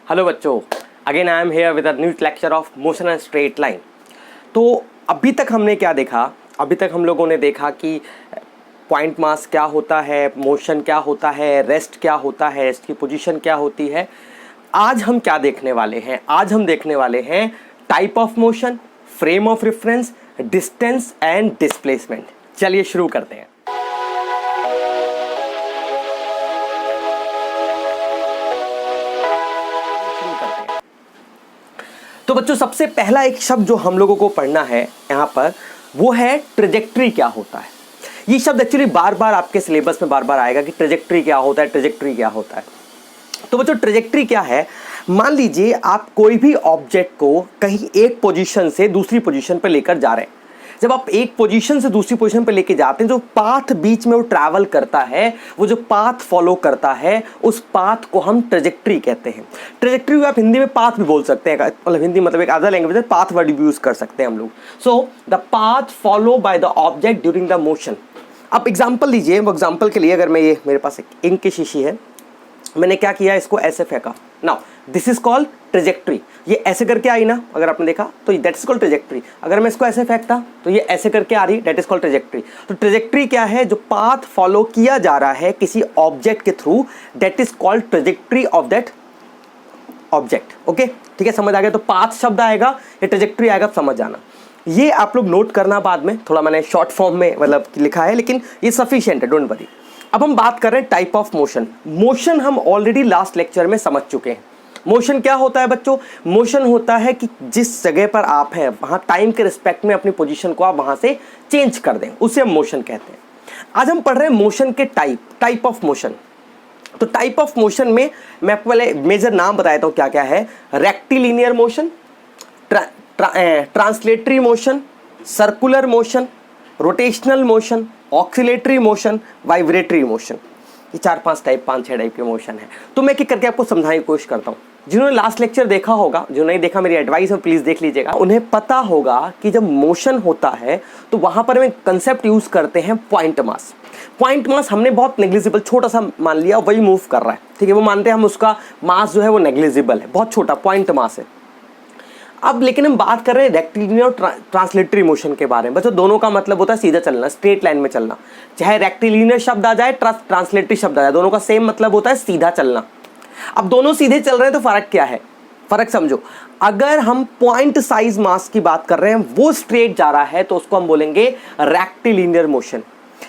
Hello बच्चों, again I am here with a new lecture of motion and straight line. तो अभी तक हमने क्या देखा? अभी तक हम लोगों ने देखा कि पॉइंट मास क्या होता है, मोशन क्या होता है, रेस्ट क्या होता है, रेस्ट की पोजीशन क्या होती है। आज हम क्या देखने वाले हैं? आज हम देखने वाले हैं type of motion, frame of reference, distance and displacement. चलिए शुरू करते हैं। तो बच्चों, सबसे पहला एक शब्द जो हम लोगों को पढ़ना है यहाँ पर, वो है ट्रेजेक्ट्री क्या होता है। ये शब्द एक्चुअली बार बार आपके सिलेबस में बार बार आएगा कि ट्रेजेक्ट्री क्या होता है, ट्रेजेक्ट्री क्या होता है। तो बच्चों, ट्रेजेक्ट्री क्या है? मान लीजिए आप कोई भी ऑब्जेक्ट को कहीं एक पोजीशन से दूसरी पोजीशन पर लेकर जा रहे हैं। जब आप एक पोजीशन से दूसरी पोजीशन पर लेके जाते हैं, जो पाथ बीच में वो ट्रैवल करता है, वो जो पाथ फॉलो करता है, उस पाथ को हम ट्रेजेक्ट्री कहते हैं। ट्रेजेक्ट्री को आप हिंदी में पाथ भी बोल सकते हैं, मतलब हिंदी मतलब एक अदर लैंग्वेज है, पाथ वर्ड भी यूज कर सकते हैं हम लोग। So the path follow by the object during the motion. अब एग्जाम्पल लीजिए, वो एग्जाम्पल के लिए अगर मैं ये मेरे पास एक इंक की शीशी है, मैंने क्या किया, इसको ऐसे फेंका। Now this is called trajectory. ये ऐसे करके आई ना, अगर आपने देखा तो दैट इज कॉल्ड ट्रेजेक्ट्री। अगर मैं इसको ऐसे फेंकता तो ये ऐसे करके आ रही, दैट इज कॉल्ड ट्रेजेक्ट्री। तो ट्रेजेक्ट्री क्या है? जो पाथ फॉलो किया जा रहा है किसी ऑब्जेक्ट के through, that is called trajectory of that object. Okay, ठीक है, समझ आ गया? तो पाथ शब्द आएगा या ट्रेजेक्ट्री आएगा, समझ जाना। ये आप लोग नोट करना बाद में, थोड़ा मैंने शॉर्ट फॉर्म में मतलब लिखा है, लेकिन ये सफिशिएंट है, डोंट वरी। अब हम बात कर रहे हैं टाइप ऑफ मोशन। मोशन हम ऑलरेडी लास्ट लेक्चर में समझ चुके हैं। मोशन क्या होता है बच्चों? मोशन होता है कि जिस जगह पर आप हैं वहां टाइम के रिस्पेक्ट में अपनी पोजीशन को आप वहां से चेंज कर दें, उसे हम मोशन कहते हैं। आज हम पढ़ रहे हैं मोशन के टाइप ऑफ मोशन। तो टाइप ऑफ मोशन में मैं आपको पहले मेजर नाम बता देता हूं क्या क्या है। Rectilinear motion, translatory motion, circular motion, rotational motion, oscillatory motion, vibratory motion. ये 4-5 टाइप, 5-6 टाइप के मोशन है। तो मैं क्या करके आपको समझाने की कोशिश करता हूँ। जिन्होंने लास्ट लेक्चर देखा होगा, जो नहीं देखा मेरी एडवाइस है प्लीज देख लीजिएगा। उन्हें पता होगा कि जब मोशन होता है तो वहां पर हम कंसेप्ट यूज करते हैं पॉइंट मास। पॉइंट मास हमने बहुत नेग्लिजिबल छोटा सा मान लिया, वही मूव कर रहा है, ठीक है, वो मानते हैं हम, उसका मास जो है वो नेग्लिजिबल है, बहुत छोटा पॉइंट मास है। अब लेकिन हम बात कर रहे हैं रेक्टिलिनियर और ट्रांसलेटरी मोशन के बारे में। बच्चों, दोनों का मतलब होता है सीधा चलना, स्ट्रेट लाइन में चलना। चाहे रेक्टिलिनियर शब्द आ जाए, ट्रांसलेटरी शब्द आ जाए, दोनों का सेम मतलब होता है सीधा चलना। अब दोनों सीधे चल रहे हैं तो फर्क क्या है? फर्क समझो। अगर हम पॉइंट साइज मास की बात कर रहे हैं, वो स्ट्रेट जा रहा है, तो उसको हम बोलेंगे रेक्टिलिनियर मोशन।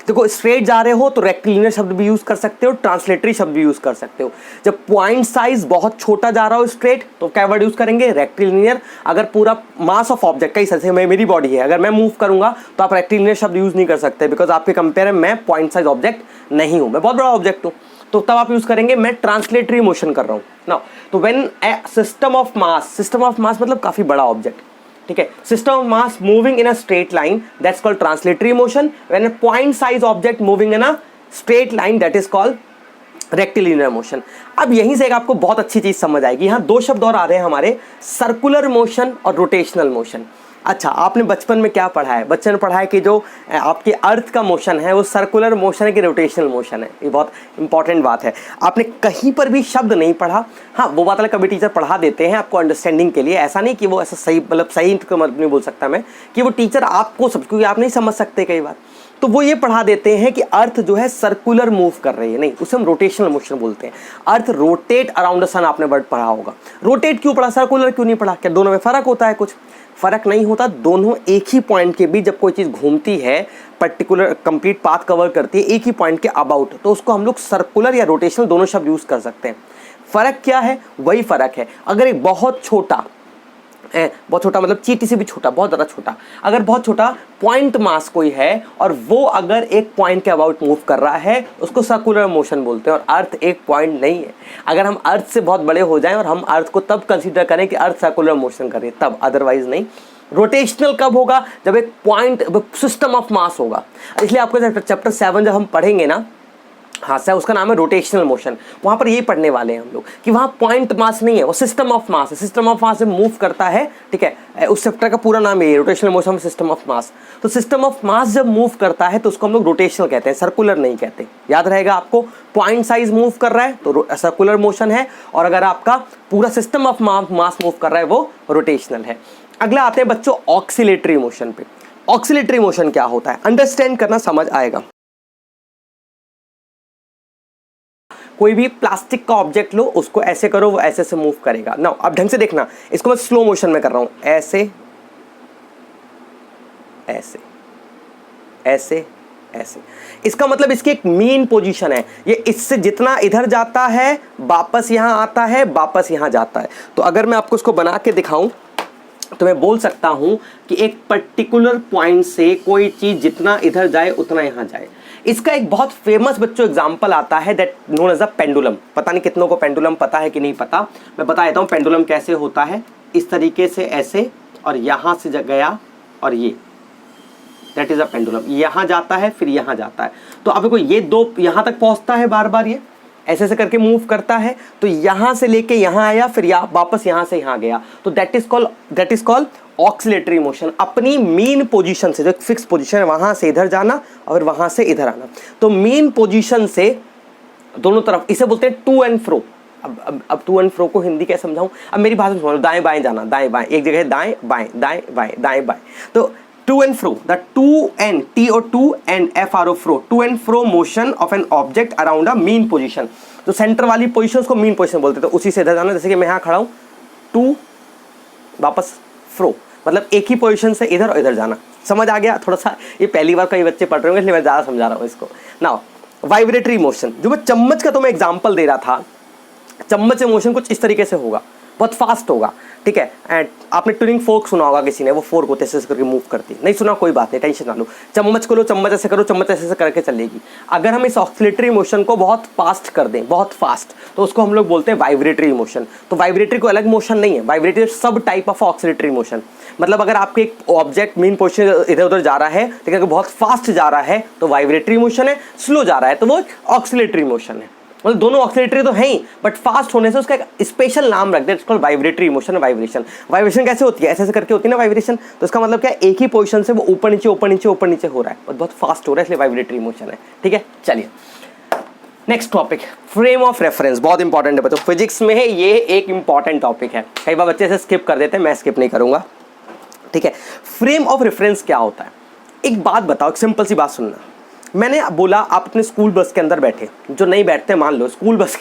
देखो, स्ट्रेट जा रहे हो तो रेक्टिलिनियर शब्द भी यूज कर सकते हो, ट्रांसलेटरी शब्द भी यूज कर सकते हो। जब पॉइंट साइज बहुत छोटा जा रहा हो स्ट्रेट, तो क्या वर्ड यूज करेंगे? रेक्टिलिनियर। अगर पूरा मास ऑफ ऑब्जेक्ट कई जैसे मेरी बॉडी है, अगर मैं मूव करूंगा तो आप रेक्टिलिनियर शब्द यूज नहीं कर सकते, बिकॉज आपके कंपेयर में मैं पॉइंट साइज ऑब्जेक्ट नहीं हूं, मैं बहुत बड़ा ऑब्जेक्ट हूं। तो तब आप यूज करेंगे मैं ट्रांसलेटरी मोशन कर रहा हूं ना। तो when A system of mass मतलब काफी बड़ा ऑब्जेक्ट, ठीक है, system of mass moving in a straight line, that's called translatory motion. When a point size object moving in a straight line, that is called rectilinear motion. अब यहीं से एक आपको बहुत अच्छी चीज समझ आएगी। यहाँ 2 शब्द और आ रहे हैं हमारे, सर्कुलर मोशन और रोटेशनल मोशन। अच्छा, आपने बचपन में क्या पढ़ा है? बच्चन ने पढ़ा है कि जो आपके अर्थ का मोशन है वो सर्कुलर मोशन है कि रोटेशनल मोशन है। ये बहुत इंपॉर्टेंट बात है। आपने कहीं पर भी शब्द नहीं पढ़ा, हाँ वो बात अलग, कभी टीचर पढ़ा देते हैं आपको अंडरस्टैंडिंग के लिए। ऐसा नहीं कि वो ऐसा सही, मतलब सही तो मतलब नहीं बोल सकता मैं कि वो टीचर आपको सब, क्योंकि आप नहीं समझ सकते कई बार, तो वो ये पढ़ा देते हैं कि अर्थ जो है सर्कुलर मूव कर रही है। नहीं, उसे हम रोटेशनल मोशन बोलते हैं। अर्थ रोटेट अराउंड द सन, आपने वर्ड पढ़ा होगा। रोटेट क्यों पढ़ा, सर्कुलर क्यों नहीं पढ़ा? क्या दोनों में फर्क होता है? कुछ फर्क नहीं होता। दोनों एक ही पॉइंट के बीच जब कोई चीज घूमती है, पर्टिकुलर कंप्लीट पाथ कवर करती है एक ही पॉइंट के अबाउट, तो उसको हम लोग सर्कुलर या रोटेशनल दोनों शब्द यूज कर सकते हैं। फर्क क्या है? वही फर्क है। अगर एक बहुत छोटा मतलब चींटी से भी छोटा, बहुत ज़्यादा छोटा, अगर बहुत छोटा पॉइंट मास कोई है और वो अगर एक पॉइंट के अबाउट मूव कर रहा है, उसको सर्कुलर मोशन बोलते हैं। और अर्थ एक पॉइंट नहीं है। अगर हम अर्थ से बहुत बड़े हो जाएं और हम अर्थ को तब कंसीडर करें कि अर्थ सर्कुलर मोशन करे, तब, अदरवाइज नहीं। रोटेशनल कब होगा? जब एक पॉइंट सिस्टम ऑफ मास होगा। इसलिए आपको चैप्टर 7 जब हम पढ़ेंगे ना, हाँ सर, उसका नाम है रोटेशनल मोशन। वहाँ पर यही पढ़ने वाले हैं हम लोग कि वहाँ पॉइंट मास नहीं है, वो सिस्टम ऑफ मास है। सिस्टम ऑफ मास से मूव करता है, ठीक है, उस चैप्टर का पूरा नाम है rotational motion, system of mass. तो सिस्टम ऑफ मास जब मूव करता है तो उसको हम लोग रोटेशनल कहते हैं, सर्कुलर नहीं कहते। याद रहेगा आपको, पॉइंट साइज मूव कर रहा है तो सर्कुलर मोशन है, और अगर आपका पूरा सिस्टम ऑफ मास मूव कर रहा है वो रोटेशनल है। अगला आते हैं बच्चों ऑक्सीलेटरी मोशन पे। ऑक्सीलेटरी मोशन क्या होता है, अंडरस्टैंड करना, समझ आएगा। कोई भी प्लास्टिक का ऑब्जेक्ट लो, उसको ऐसे करो, वो ऐसे से मूव करेगा ना। अब ढंग से देखना, इसको मैं स्लो मोशन में कर रहा हूं, ऐसे ऐसे ऐसे ऐसे। इसका मतलब इसकी एक मीन पोजीशन है, ये इससे जितना इधर जाता है वापस यहां आता है, वापस यहां जाता है। तो अगर मैं आपको इसको बना के दिखाऊं तो मैं बोल सकता हूं कि एक पर्टिकुलर पॉइंट से कोई चीज जितना इधर जाए उतना यहां जाए। इसका एक बहुत फेमस बच्चों एग्जांपल आता है that known as a pendulum. पता नहीं कितनों को पेंडुलम पता है कि नहीं पता, मैं बता देता हूं पेंडुलम कैसे होता है। इस तरीके से ऐसे, और यहां से गया, और ये दैट इज अ पेंडुलम। यहां जाता है फिर यहां जाता है। तो अब देखो ये दो यहां तक पहुंचता है, बार बार ये ऐसे ऐसे करके मूव करता है, तो यहां से लेके यहां आया, फिर वापस यहां से यहां गया। तो that is called oscillatory motion. अपनी मीन पोजीशन से, जो फिक्स पोजीशन है, वहां से इधर जाना और वहां से इधर आना। तो मीन पोजीशन से दोनों तरफ, इसे बोलते हैं टू एंड फ्रो। अब टू एंड फ्रो को हिंदी कैसे समझाऊं, अब मेरी भाषा में समझो, दाएं बाएं जाना, दाएं बाएं, एक जगह दाएं बाएं, दाएं बाएं, दाएं बाएं। तो to and fro, the to and T O to and F R O fro, to and fro motion of an object around a mean position. तो सेंटर वाली पोजीशन को मीन पोजीशन बोलते हैं। तो उसी से इधर जाना, जैसे कि मैं यहाँ खड़ा हूं, टू वापस फ्रो, मतलब एक ही पोजीशन से इधर और इधर जाना। समझ आ गया? थोड़ा सा ये पहली बार कई बच्चे पढ़ रहे होंगे, इसलिए मैं ज़्यादा समझा रहा हूँ इसको। नाउ वाइब्रेटरी मोशन, जो मैं चम्मच का तो मैं एग्जांपल दे रहा था, चम्मच से मोशन कुछ इस तरीके से होगा, बहुत फास्ट होगा, ठीक है। एंड आपने ट्यूनिंग फोर्क सुना होगा किसी ने, वो फोर्क होते ऐसे करके मूव करती है। नहीं सुना, कोई बात नहीं, टेंशन ना लो। चम्मच को लो, चम्मच ऐसे करो, चम्मच ऐसे करके चलेगी। अगर हम इस ऑक्सीलेटरी मोशन को बहुत फास्ट कर दें, बहुत फास्ट, तो उसको हम लोग बोलते हैं वाइब्रेटरी मोशन। तो वाइब्रेटरी को अलग मोशन नहीं है, वाइब्रेटरी सब टाइप ऑफ ऑक्सीलेटरी मोशन। मतलब अगर आपके एक ऑब्जेक्ट मीन पोजीशन इधर उधर जा रहा है, लेकिन अगर बहुत फास्ट जा रहा है तो वाइब्रेटरी मोशन है, स्लो जा रहा है तो वो ऑक्सीलेटरी मोशन है। मतलब दोनों ऑक्सीलेटरी तो हैं ही, बट फास्ट होने से उसका एक स्पेशल नाम रख दे, it's called vibratory motion. Vibration, vibration कैसे होती है, ऐसे ऐसे करके होती है ना वाइब्रेशन। तो इसका मतलब क्या है, एक ही पोजीशन से वो ऊपर नीचे ऊपर नीचे ऊपर नीचे हो रहा है और बहुत फास्ट हो रहा है, इसलिए वाइब्रेटरी मोशन है, ठीक है। चलिए next topic, frame of reference. बहुत इंपॉर्टेंट है बच्चों, फिजिक्स में है ये एक इंपॉर्टेंट टॉपिक है। कई बार बच्चे से स्किप कर देते हैं, मैं स्किप नहीं करूंगा, ठीक है। फ्रेम ऑफ रेफरेंस क्या होता है, एक बात बताओ, एक सिंपल सी बात सुनना। मैंने बोला आप अपने स्कूल बस के अंदर बैठे, जो नहीं बैठते मान लो, स्कूल बस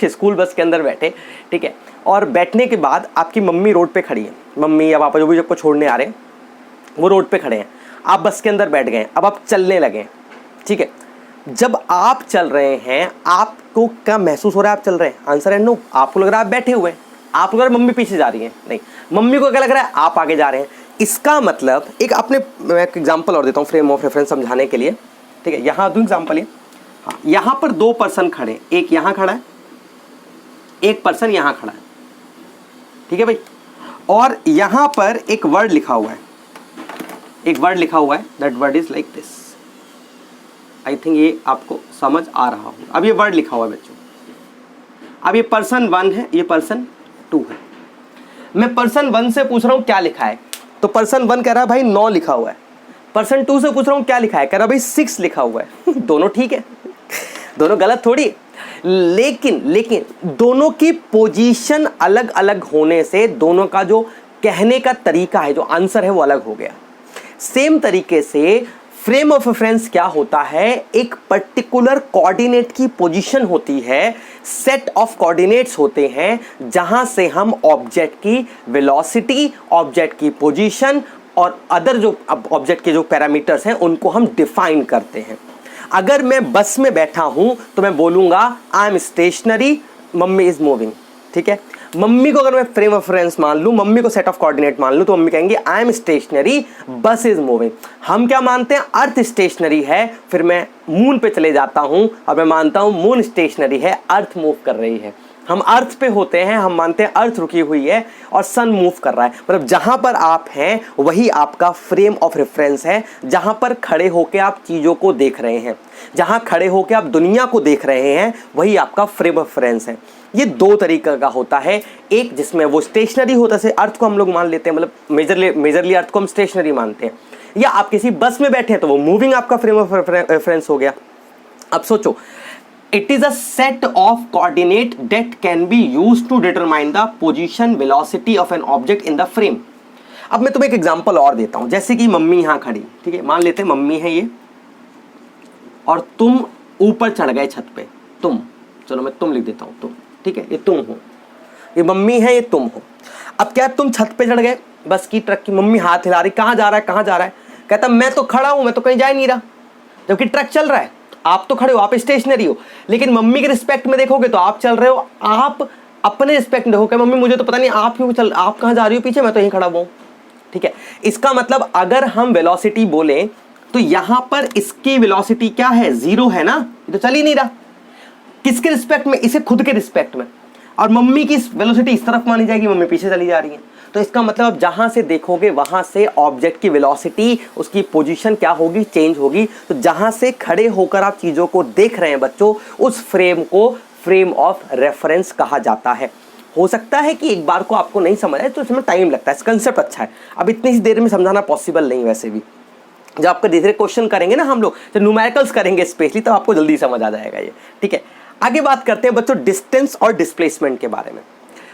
के अंदर बैठे, ठीक है। और बैठने के बाद आपकी मम्मी रोड पे खड़ी है, मम्मी या पापा जो भी आपको छोड़ने आ रहे हैं वो रोड पे खड़े हैं, आप बस के अंदर बैठ गए, अब आप चलने लगे, ठीक है। जब आप चल रहे हैं आपको क्या महसूस हो रहा है, आप चल रहे हैं, आंसर है नो। आपको लग रहा है आप बैठे हुए हैं, आपको लग रहा है मम्मी पीछे जा रही है, नहीं, मम्मी को क्या लग रहा है, आप आगे जा रहे हैं। इसका मतलब एक आपने, मैं एक एग्जांपल और देता हूँ फ्रेम ऑफ रेफरेंस समझाने के लिए, ठीक है। यहाँ दूँ एग्जांपल, ये हाँ, यहाँ पर दो पर्सन खड़े, एक यहाँ खड़ा है, एक पर्सन यहाँ खड़ा है, ठीक है भाई। और यहाँ पर एक वर्ड लिखा हुआ है, एक वर्ड लिखा हुआ है, that word is like this. I think ये आपको समझ आ रहा होगा। अब ये वर्ड लिखा हुआ है बच्चों, अब ये पर्सन 1 है, ये पर्सन 2 है। मैं पर्सन 1 से पूछ रहा हूँ क्या लिखा है, तो पर्सन 1 कह रहा है भाई 9 लिखा हुआ है। पर्सन 2 से पूछ रहा हूँ क्या लिखा है, कह रहा है भाई 6 लिखा हुआ है। दोनों ठीक है, दोनों गलत थोड़ी, लेकिन दोनों की पोजीशन अलग अलग होने से दोनों का जो कहने का तरीका है, जो आंसर है वो अलग हो गया। सेम तरीके से फ्रेम ऑफ रेफरेंस क्या होता है, एक पर्टिकुलर कोऑर्डिनेट की पोजीशन होती है, सेट ऑफ कोऑर्डिनेट्स होते हैं, जहां से हम ऑब्जेक्ट की वेलोसिटी, ऑब्जेक्ट की पोजीशन और अदर जो ऑब्जेक्ट के जो पैरामीटर्स हैं उनको हम डिफाइन करते हैं। अगर मैं बस में बैठा हूं तो मैं बोलूंगा I am stationary, mummy is moving, ठीक है। मम्मी को अगर मैं फ्रेम ऑफ रेफरेंस मान लूं, मम्मी को सेट ऑफ कोऑर्डिनेट मान लूं, तो मम्मी कहेंगे आई एम स्टेशनरी, बस इज मूविंग। हम क्या मानते हैं, अर्थ स्टेशनरी है, फिर मैं मून पे चले जाता हूं और मैं मानता हूं मून स्टेशनरी है, अर्थ मूव कर रही है। हम अर्थ पे होते हैं, हम मानते हैं अर्थ रुकी हुई है और सन मूव कर रहा है, मतलब जहां पर आप हैं वही आपका फ्रेम ऑफ रेफरेंस है, जहां पर खड़े होकर आप चीजों को देख रहे हैं, जहां खड़े होकर आप दुनिया को देख रहे हैं, वही आपका फ्रेम ऑफ रेफरेंस है। ये दो तरीके का होता है, एक जिसमें वो स्टेशनरी होता है, अर्थ को हम लोग मान लेते हैं, मतलब मेजरली अर्थ को हम स्टेशनरी मानते हैं, या आप किसी बस में बैठे हैं तो वो मूविंग आपका फ्रेम ऑफ रेफरेंस हो गया। अब सोचो, it is a set of coordinate that can be used to determine the position velocity of an object in the frame। अब मैं तुम्हें एक एग्जांपल और देता हूं, जैसे कि मम्मी यहां खड़ी, ठीक है, मान लेते हैं मम्मी है ये और तुम ऊपर चढ़ गए छत पे, तुम, चलो मैं तुम लिख देता हूं, तुम, ठीक है, ये तुम हो, ये मम्मी है, ये तुम हो। अब क्या तुम छत पे चढ़ गए बस की, ट्रक की, मम्मी हाथ हिला रही, कहां जा रहा है, कहां जा रहा है, कहता मैं तो खड़ा हूं, मैं तो कहीं जा ही नहीं रहा, जबकि ट्रक चल रहा है, आप तो खड़े हो, आप स्टेशनरी हो। लेकिन मम्मी के रिस्पेक्ट में देखोगे तो आप चल रहे हो, आप अपने रिस्पेक्ट में देखोगे, मम्मी मुझे तो पता नहीं आप क्यों चल, आप कहां जा रही हो पीछे, मैं तो यहीं खड़ा हुआ हूं, ठीक है। इसका मतलब अगर हम वेलोसिटी बोले तो यहां पर इसकी वेलोसिटी क्या है, 0 है ना, ये तो चल ही नहीं रहा, किसके रिस्पेक्ट में, इसे खुद के रिस्पेक्ट में, और मम्मी की वेलोसिटी इस तरफ मानी जाएगी, मम्मी पीछे चली जा रही है। तो इसका मतलब जहां से देखोगे वहां से ऑब्जेक्ट की वेलोसिटी, उसकी पोजीशन क्या होगी, चेंज होगी। तो जहां से खड़े होकर आप चीजों को देख रहे हैं बच्चों, उस फ्रेम को फ्रेम ऑफ रेफरेंस कहा जाता है। हो सकता है कि एक बार को आपको नहीं समझ आए तो इसमें टाइम लगता है, कंसेप्ट अच्छा है, अब इतनी ही देर में समझाना पॉसिबल नहीं। वैसे भी जब आपका धीरे क्वेश्चन करेंगे ना हम लोग, जब न्यूमेरिकल्स करेंगे स्पेशली, तब आपको जल्दी समझ आ जाएगा ये, ठीक है। आगे बात करते हैं बच्चों डिस्टेंस और डिस्प्लेसमेंट के बारे में।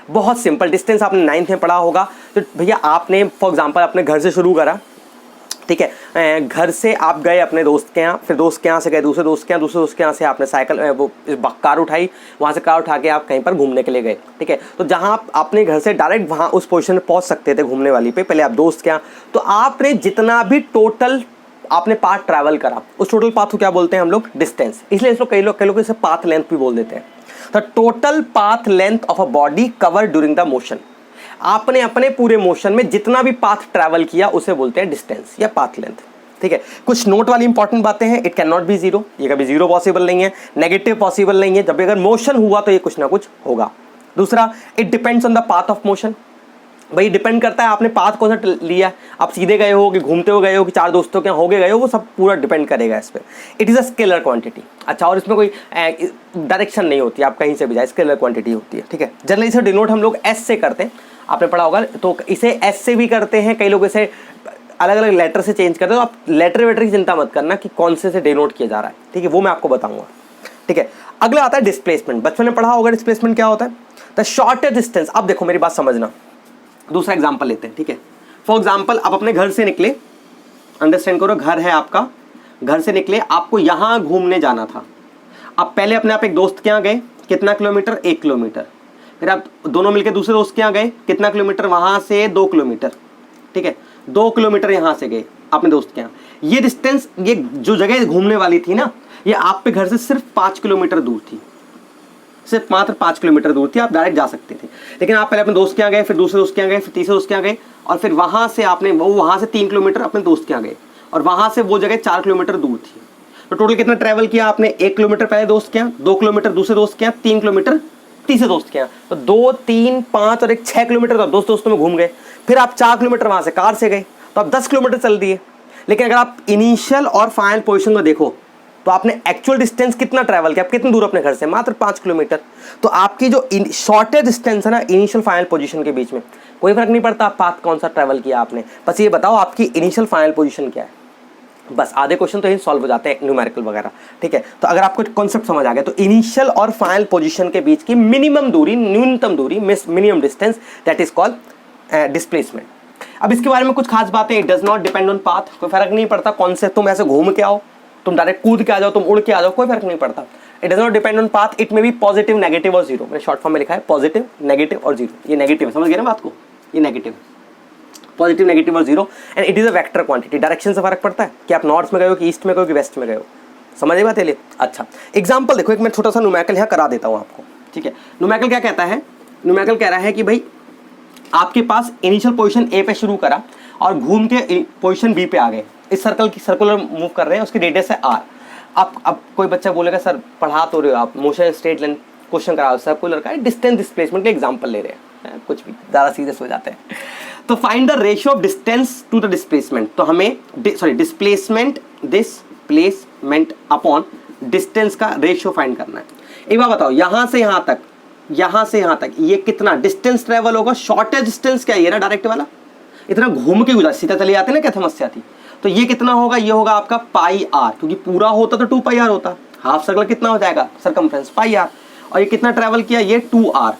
बहुत सिंपल, डिस्टेंस आपने 9th में पढ़ा होगा। तो भैया आपने फॉर एग्जांपल अपने घर से शुरू करा, ठीक है, घर से आप गए अपने दोस्त के यहाँ, फिर दोस्त के यहाँ से गए दूसरे दोस्त के यहाँ, दूसरे दोस्त के यहाँ से आपने साइकिल वो कार उठाई, वहाँ से कार उठा के आप कहीं पर घूमने के लिए गए, ठीक है। तो जहाँ आप अपने घर से डायरेक्ट वहाँ उस पोजीशन में पहुँच सकते थे घूमने वाली पे, पहले आप दोस्त के यहाँ, तो आपने जितना भी टोटल आपने पाथ ट्रैवल करा, उस टोटल पाथ को क्या बोलते हैं हम लोग, डिस्टेंस। इसलिए इस लोग कई लोग इसे पाथ लेंथ भी बोल देते हैं। The total path length of a body cover during the motion, आपने अपने पूरे मोशन में जितना भी पाथ ट्रैवल किया उसे बोलते हैं डिस्टेंस या पाथ लेंथ, ठीक है। कुछ नोट वाली इंपॉर्टेंट बातें हैं, it can not be zero, ये कभी जीरो पॉसिबल नहीं है, नेगेटिव पॉसिबल नहीं है, जब भी अगर मोशन हुआ तो ये कुछ ना कुछ होगा। दूसरा, it depends on the path of motion, भाई डिपेंड करता है आपने पाथ कौन सा लिया, आप सीधे गए हो कि घूमते हुए गए हो कि चार दोस्तों के हो गए हो, वो सब पूरा डिपेंड करेगा इस पर। It is a scalar quantity, अच्छा, और इसमें कोई डायरेक्शन नहीं होती, आप कहीं से भी जाए, स्केलर क्वांटिटी होती है, ठीक है। जनरली इसे डिनोट हम लोग एस से करते हैं, आपने पढ़ा होगा, तो इसे एस से भी करते हैं, कई लोग इसे अलग अलग लेटर से चेंज करते हैं। तो आप लेटर वेटर की चिंता मत करना कि कौन से डिनोट किया जा रहा है, ठीक है, वो मैं आपको बताऊंगा, ठीक है। अगला आता है डिस्प्लेसमेंट, बचपन में पढ़ा होगा डिस्प्लेसमेंट क्या होता है, द शॉर्टेस्ट डिस्टेंस। अब देखो मेरी बात समझना, दूसरा एग्जाम्पल लेते हैं, ठीक है। फॉर एग्जाम्पल आप अपने घर से निकले, अंडरस्टैंड करो, घर है आपका, घर से निकले, आपको यहाँ घूमने जाना था। अब पहले अपने आप एक दोस्त के यहाँ गए, कितना किलोमीटर, 1 किलोमीटर, फिर आप दोनों मिलकर दूसरे दोस्त के यहाँ गए, कितना किलोमीटर, वहाँ से 2 किलोमीटर, ठीक है, 2 किलोमीटर यहाँ से गए अपने दोस्त के यहाँ। ये डिस्टेंस, ये जो जगह घूमने वाली थी ना, ये आप पे घर से सिर्फ 5 किलोमीटर दूर थी, सिर्फ मात्र 5 किलोमीटर दूर थी, आप डायरेक्ट जा सकते थे। लेकिन आप पहले अपने दोस्त के यहाँ गए, फिर दूसरे दोस्त के यहाँ गए, फिर तीसरे दोस्त के यहाँ गए, और फिर वहाँ से आपने वहाँ से 3 किलोमीटर अपने दोस्त के यहाँ गए, और वहाँ से वो जगह 4 किलोमीटर दूर थी। तो टोटल कितना ट्रैवल किया आपने, 1 किलोमीटर पहले दोस्त के यहाँ, 2 किलोमीटर दूसरे दोस्त के यहाँ, 3 किलोमीटर तीसरे दोस्त के यहाँ। तो 2, 3, 5 और 1 6 किलोमीटर तो दोस्तों में घूम गए। फिर आप 4 किलोमीटर वहाँ से कार से गए, तो आप 10 किलोमीटर चल दिए। लेकिन अगर आप इनिशियल और फाइनल पोजिशन को देखो तो आपने एक्चुअल डिस्टेंस कितना ट्रैवल किया, आप कितनी दूर अपने घर से, मात्र 5 किलोमीटर। तो आपकी जो शॉर्टेस्ट डिस्टेंस है ना इनिशियल फाइनल पोजीशन के बीच में, कोई फर्क नहीं पड़ता आप पाथ कौन सा ट्रैवल किया आपने, बस ये बताओ आपकी इनिशियल फाइनल पोजीशन क्या है। बस आधे क्वेश्चन तो यही सॉल्व हो जाते हैं, न्यूमेरिकल वगैरह, ठीक है। तो अगर आपको कॉन्सेप्ट समझ आ गया, तो इनिशियल और फाइनल पोजीशन के बीच की मिनिमम दूरी, न्यूनतम दूरी, minimum distance, that is called displacement. अब इसके बारे में कुछ खास बातें, it does not depend on path, कोई फर्क नहीं पड़ता कौन से, तुम ऐसे घूम के आओ, तुम डायरेक्ट कूद के आ जाओ, तुम उड़ के आ जाओ, कोई फर्क नहीं पड़ता। It does not depend on path, it में बी पॉजिटिव, नेगेटिव और जीरो। मैंने शॉर्ट फॉर्म में लिखा है पॉजिटिव, नेगेटिव और जीरो। ये नेगेटिव है, समझ गए ना बात को, ये नेगेटिव, पॉजिटिव, नेगेटिव और zero. And it is a vector quantity, direction से फर्क पड़ता है कि आप नॉर्थ में गए हो कि ईस्ट में गए हो कि वेस्ट में गए हो, समझ बात है। अच्छा एग्जाम्पल देखो, एक मैं छोटा सा न्यूमेरिकल यहाँ करा देता हूँ आपको, ठीक है। न्यूमेरिकल क्या कहता है, न्यूमेरिकल कह रहा है कि भाई आपके पास इनिशियल पोजीशन ए पे शुरू करा और घूम के पोजीशन बी पे आ गए, इस सर्कल की सर्कुलर मूव कर रहे हैं, उसकी रेडियस है आर। अब कोई बच्चा बोलेगा सर पढ़ा तो रहे हो आप, मोशन स्ट्रेट लाइन, क्वेश्चन करा सर्कुलर का, डिस्टेंस डिस्प्लेसमेंट का एग्जांपल ले रहे हैं, कुछ भी ज़्यादा सीरियस हो जाते हैं। तो find the ratio of distance to the displacement, तो हमें डिस्प्लेसमेंट अपॉन डिस्टेंस का रेशियो फाइंड करना है। एक बार बताओ, यहां से यहां तक ये कितना डिस्टेंस ट्रेवल होगा? शॉर्टेस्ट डिस्टेंस क्या है? ये ना डायरेक्ट वाला, इतना घूम के गुजरा, सीधा चले जाते ना, क्या समस्या थी? तो ये कितना होगा? ये होगा आपका पाई आर, क्योंकि पूरा होता तो 2 पाई आर होता। हाफ सर्कल कितना हो जाएगा? Circumference pi R. और ये कितना ट्रेवल किया? ये 2 आर,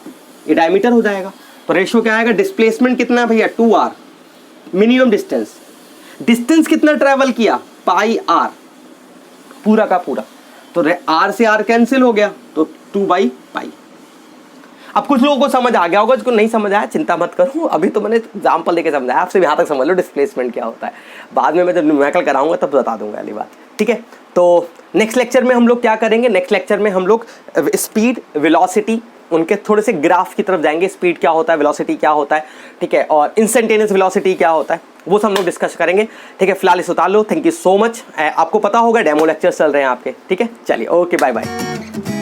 ये डायमीटर हो जाएगा। तो रेशियो क्या आएगा? डिस्प्लेसमेंट कितना है भैया? 2 आर मिनिमम डिस्टेंस। डिस्टेंस कितना ट्रेवल किया? पाई आर, पूरा का पूरा। तो आर से आर कैंसिल हो गया, तो 2/पाई। अब कुछ लोगों को समझ आ गया होगा, जिसको नहीं समझ आया चिंता मत करो, अभी तो मैंने एग्जाम्पल देके समझाया, आपसे यहाँ तक समझ लो डिस्प्लेसमेंट क्या होता है। बाद में मैं जब न्यूमेरिकल कराऊंगा तब बता दूंगा वाली बात, ठीक है। तो नेक्स्ट लेक्चर में हम लोग क्या करेंगे? नेक्स्ट लेक्चर में हम लोग स्पीड, वेलोसिटी, उनके थोड़े से ग्राफ की तरफ जाएंगे। स्पीड क्या होता है, वेलोसिटी क्या होता है, ठीक है, और इंस्टेंटेनियस वेलोसिटी क्या होता है, वो सब हम लोग डिस्कस करेंगे, ठीक है। फिलहाल इस उतार लो। Thank you so much. आपको पता होगा डेमो लेक्चर चल रहे हैं आपके, ठीक है। चलिए, ओके, बाय बाय।